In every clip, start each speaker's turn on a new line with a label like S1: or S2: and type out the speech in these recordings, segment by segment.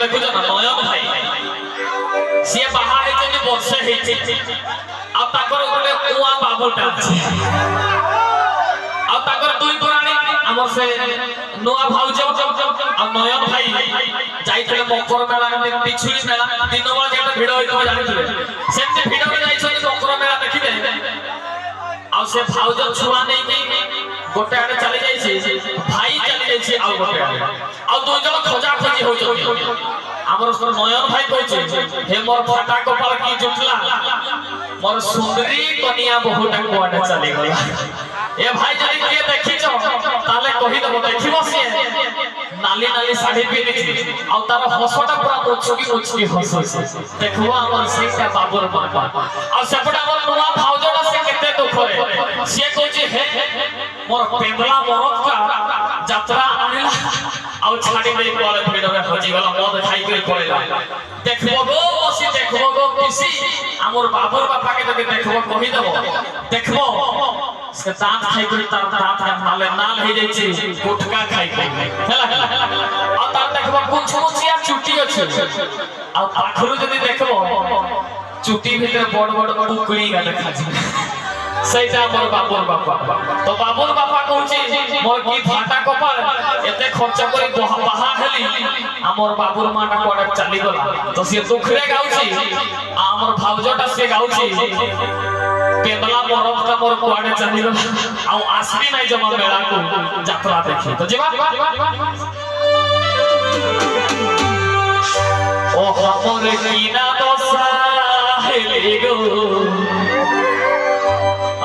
S1: देखु जना नयन भाई सी बाहा हेचे वर्षे हेचे आ ताकर गोटे कुआ बाबूटा अछि आ ताकर दुई पुराणी हमर से नोआ भाउज आ नयन भाई जाइथले मकर मेला पिछुली मेला दिन बेला जेटा भिड़ होइतो जानिथले सेमते भिड़ में जाइछले मकर मेला देखिबे आ से भाउज छुआ नै कि गोटे आडे चली जाइछे भाई चली जाइछे आ गोटे आडे आ दुई जण खोजा खोजी होइछथि हमर नयन भाई कहछे हे मोर फाटा कपाल की जुटला मोर सुंदरी कनिया बहुटा कोआडे चली गला ए भाई जदी के देखिछो ताले कहि दबो देखिबो से नाली नाली साड़ी पिनिछि आ तार हसटा पूरा मुचकी हसो देखबो हमर सिंहटा बाबुर बाबा आ सेपटा हमर नुआ भाउजटा से केते दुख रे से कहछे हे मोर पेंदला मरद का यात्रा आनिला आ छाड़ी दे कोले भिड़ में हजी गला मद खाई के पड़ेला देखबो गो बसी देखबो गो किसी हमर बाबुर बापा के जदी देखबो कहि दबो देखबो से दांत खाई के तार दांत का नाले नाल हे जाई छी गुटका खाई हेला आ तार देखबो कुछ मुछिया चुटी अछि आ पाखरु जदी देखबो चुटी भीतर बड़ बड़ कुकड़ी का देखा छी सैटा मोर बाबुर बापा तो बाबुर बापा कहछि मोर की फाटा कपाल एते खर्च करी बाहा हेली हमर बाबुर माटा कोडे चली गला तो से दुखरे गाउछि हमर भाउजटा से गाउछि पेदला मरद का मोर कोडे चली गला आ आसबी नै जमा मेला को यात्रा देखि तो जीवा ओ हमर कीना दशा हेली गो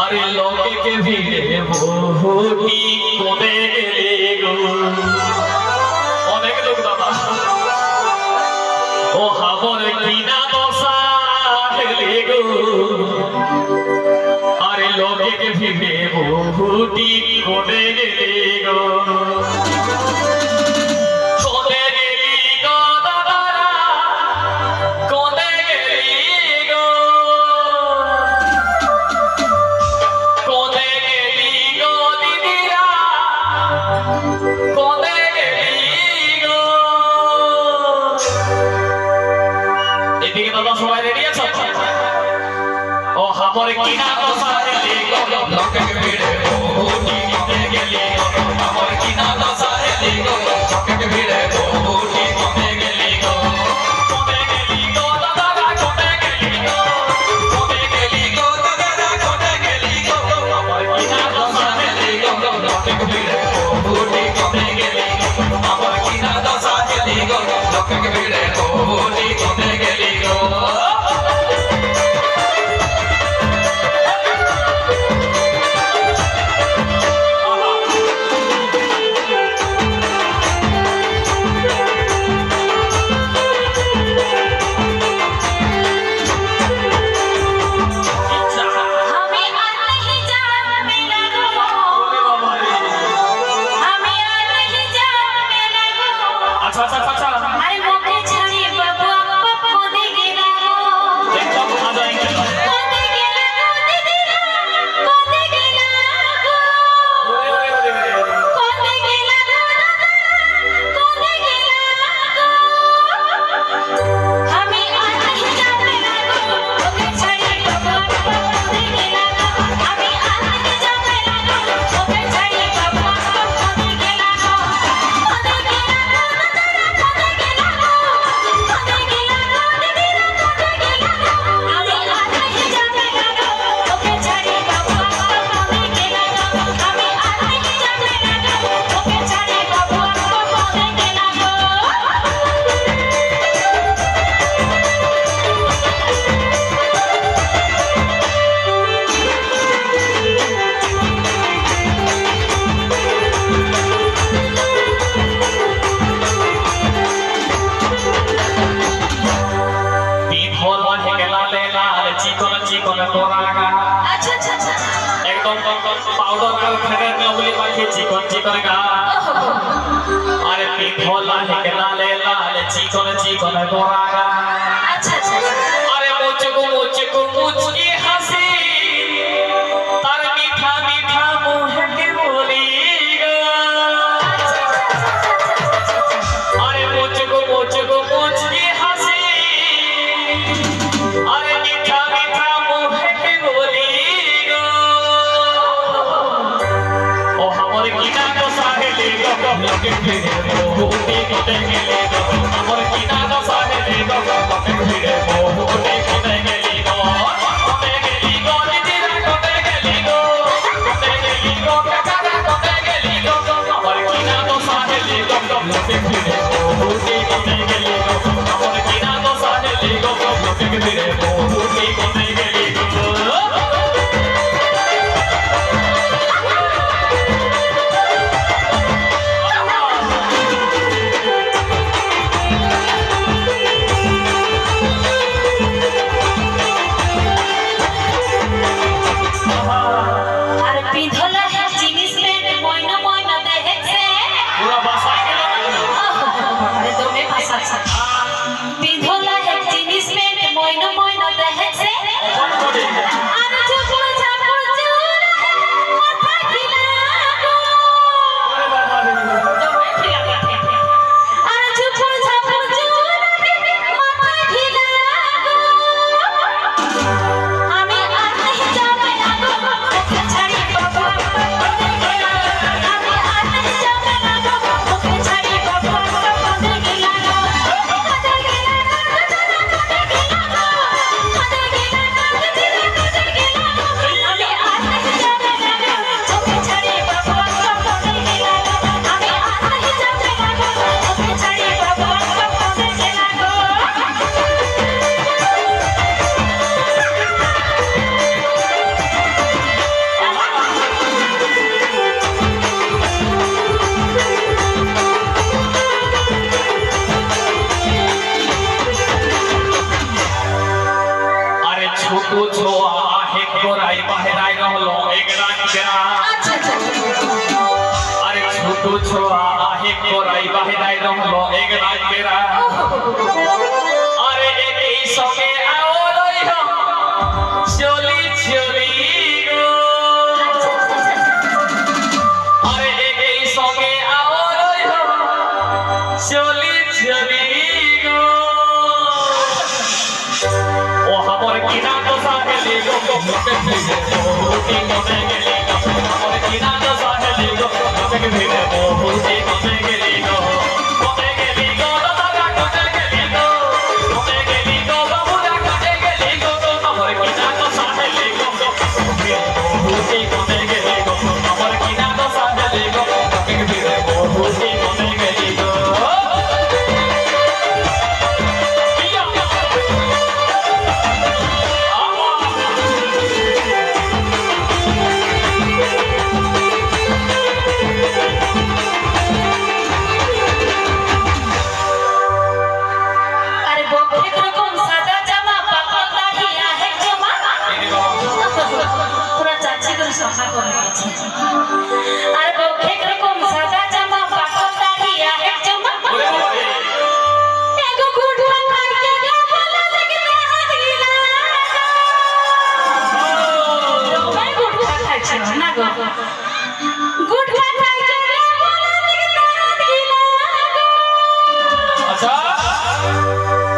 S1: अरे लोके के भीड़े बहुटी कोने गेले गो अनेक लोग दादा ओ हमर कीना दशा हेले गो अरे लोके के भीड़े बहुटी कोने गेले गो हमर कीना दशा हेले गो लोके के भीड़े बहुटी कोने गेले गो हमर कीना दशा हेले गो लोके के भीड़े बहुटी कोने गेले गो दादा कोने गेले गो दादा कोने गेले गो हमर कीना दशा हेले गो लोके के भीड़े बहुटी कोने गेले गो हमर कीना दशा हेले गो लोके के भीड़े बहुटी कोने गेले गो पाउडर का फेरे लवली माखी चिकन चिकन का अरे पिघला है के लाले लाले चिकन चिकन गोरा का अच्छा अरे मुझको मुझकी हंसी तार मीठा मीठा मुंह के बोलेगा अरे मुझको লোকে ফিরে বহুটি কোতে গেলি গো আমার কিনা তো সাহেলি গো লোকে ফিরে বহুটি কোতে গেলি গো কোতে গেলি গো দিদিরা কোতে গেলি গো কোতে গেলি গো কাকারা কোতে গেলি গো আমার কিনা তো সাহেলি গো লোকে ফিরে বহুটি কোতে গেলি গো আমার কিনা তো সাহেলি গো লোকে ফিরে বহুটি কোতে গেলি গো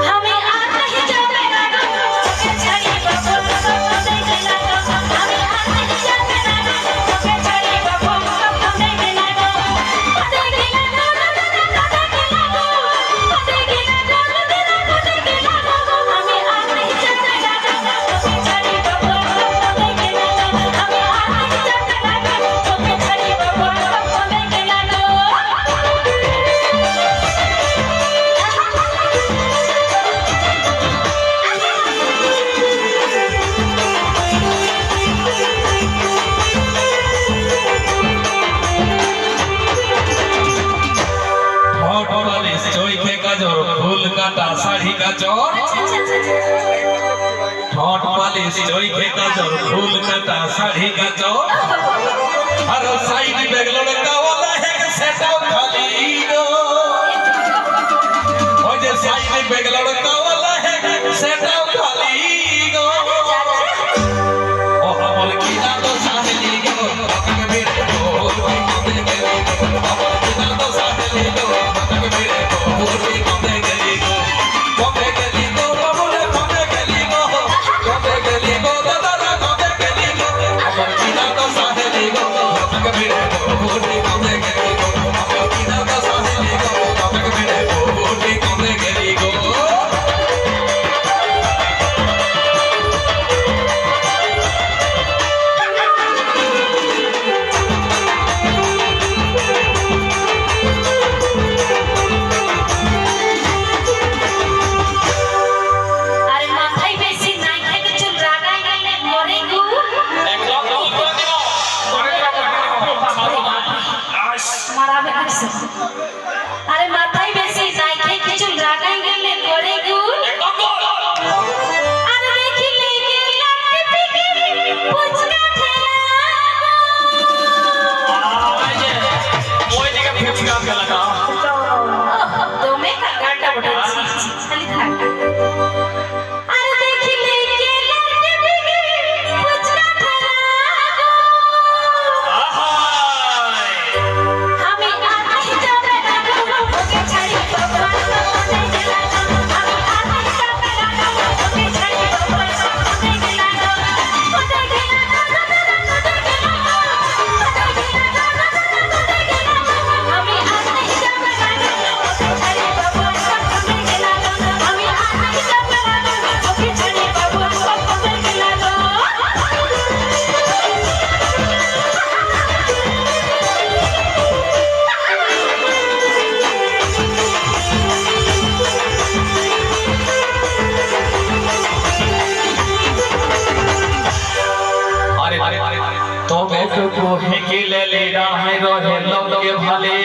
S2: Come here,
S1: টুকু হেকিলে রাহে রহে লোকে ভালে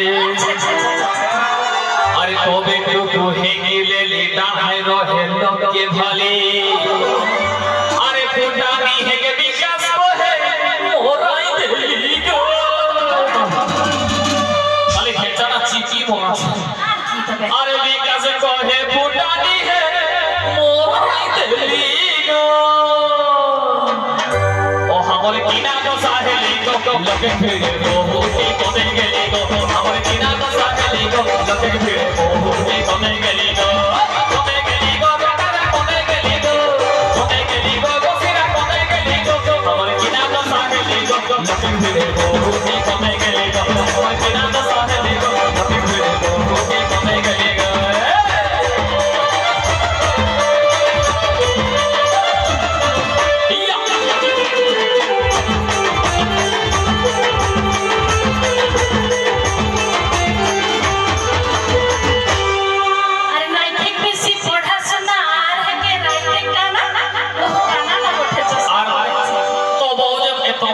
S1: আরে তবে টুকু হেকিলে রাহে রহে লোকে ভালে আরে ফুটানি হেগে বিকাশ কহে ওরাই দেলি গো খালি খেচারা চিচি মোরা আরে বিকাশ কহে ফুটানি হে মোরাই দেলি গো ও हमरे किना को साहेली को लगे फिरे बहुती कोने गेली गो हमरे किना को साहेली को लगे फिरे बहुती कोने गेली गो कोने गेली गो बेटा कोने गेली गो कोने गेली गो गोसिरा कोने गेली गो हमरे किना को साहेली को लगे फिरे बहुती कोने गेली गो हमरे किना को साहेली को लगे फिरे बहुती कोने गेली गो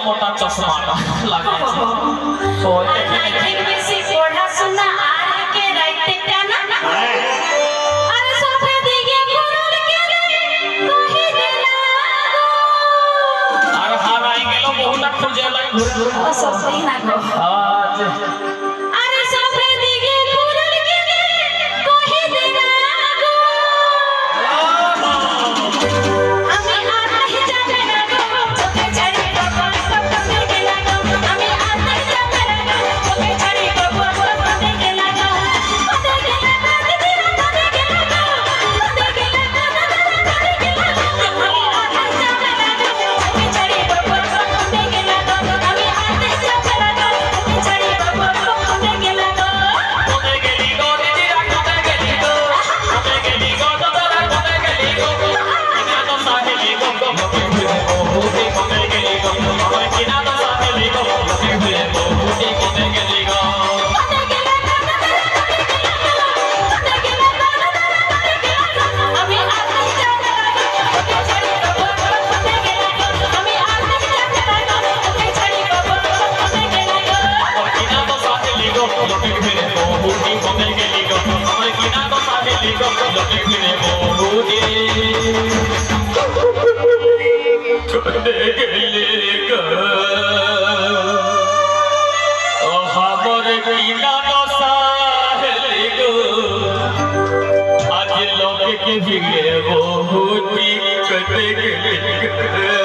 S1: मोटा चश्मा लगा तो
S2: ठीक बेसी पढ़ाशोना আর কে রাইতে টানা আরে সবে দিকে ঘুরল কে কহি দিলা গো
S1: আর হারাই গেল বহুটা খুঁজে লাই ঘুরে
S2: ও সবই না গো
S1: আজ
S2: আরে সবে দিকে ঘুরল কে কহি দিলা গো আমি আর नहीं जाने না গো তোকে ছাড়ি
S1: आज लोग के भिड़े बहुत ही कटे